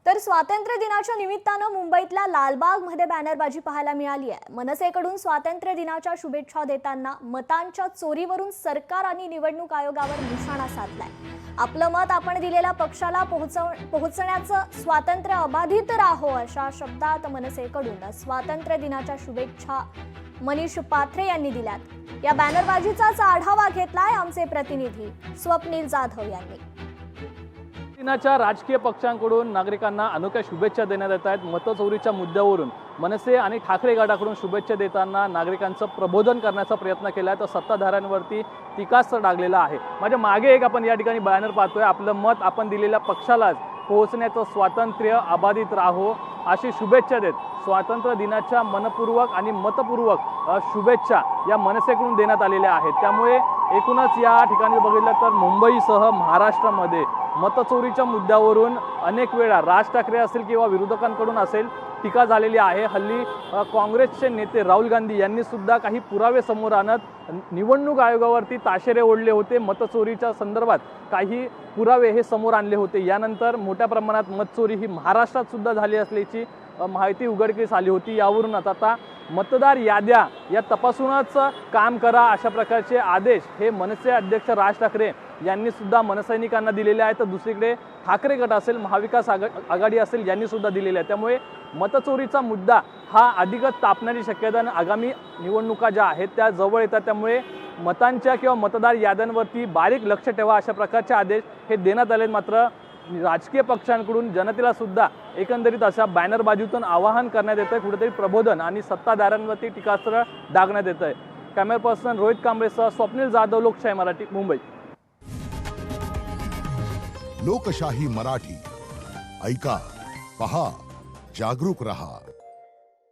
तर स्वातंत्र्य दिनाच्या निमित्तानं मुंबईतल्या लालबागमध्ये बॅनरबाजी पाहायला मिळाली आहे। मनसेकडून स्वातंत्र्य दिनाच्या शुभेच्छा देताना मतांच्या चोरीवरून सरकार आणि निवडणूक आयोगावर निशाणा साधलाय। आपलं मत आपण दिलेल्या पक्षाला पोहोचण्याचं स्वातंत्र्य अबाधित राहो अशा शब्दात मनसेकडून स्वातंत्र्य दिनाच्या शुभेच्छा मनीष पात्रे यांनी दिल्यात। या बॅनरबाजीचाच आढावा घेतलाय आमचे प्रतिनिधी स्वप्नील जाधव यांनी। दिनाच्या राजकीय पक्षांकडून नागरिकांना अनोख्या शुभेच्छा देण्यात येत आहेत। मतचोरीच्या मुद्द्यावरून मनसे आणि ठाकरे गटाकडून शुभेच्छा देताना नागरिकांचं प्रबोधन करण्याचा प्रयत्न केला आहे, तर सत्ताधाऱ्यांवरती टीकास्त्र डागलेला आहे। माझ्या मागे एक आपण या ठिकाणी बॅनर पाहतोय, आपलं मत आपण दिलेल्या पक्षालाच पोहोचण्याचं स्वातंत्र्य अबाधित राहो अशी शुभेच्छा देत स्वातंत्र्य दिनाच्या मनपूर्वक आणि मतपूर्वक शुभेच्छा या मनसेकडून देण्यात आलेल्या आहेत। त्यामुळे एकूणच या ठिकाणी बघितलं तर मुंबईसह महाराष्ट्रामध्ये मतचोरीच्या मुद्द्यावरून अनेक वेळा राज ठाकरे असतील किंवा विरोधकांकडून असेल टीका झालेली आहे। हल्ली काँग्रेसचे नेते राहुल गांधी यांनी सुद्धा काही पुरावे समोर आणत निवडणूक आयोगावरती ताशेरे ओढले होते। मतचोरीच्या संदर्भात काही पुरावे हे समोर आणले होते। यानंतर मोठ्या प्रमाणात मतचोरी ही महाराष्ट्रात सुद्धा झाली असल्याची माहिती उघडकीस आली होती। यावरूनच आता मतदार याद्या या तपासूनच काम करा अशा प्रकारचे आदेश हे मनसे अध्यक्ष राज ठाकरे यांनी सुद्धा मनसैनिकांना दिलेले आहेत। तर दुसरीकडे ठाकरे गट असेल, महाविकास आघाडी असेल यांनी सुद्धा दिलेले आहे। त्यामुळे मतचोरीचा मुद्दा हा अधिकच तापण्याची शक्यता आणि आगामी निवडणुका ज्या आहेत त्या जवळ येतात, त्यामुळे मतांच्या किंवा मतदार याद्यांवरती बारीक लक्ष ठेवा अशा प्रकारचे आदेश हे देण्यात आले। मात्र राजकीय पक्षांकडून जनतेला सुद्धा एकंदरीत अशा बॅनरबाजीतून आवाहन करण्यात येतं, कुठेतरी प्रबोधन आणि सत्ताधाऱ्यांवरती टीकास्त्र डागण्यात येत आहे। कॅमेरा पर्सन रोहित कांबळेसह स्वप्नील जाधव, लोकशाही मराठी, मुंबई। लोकशाही मराठी ऐका, पहा, जागरूक रहा।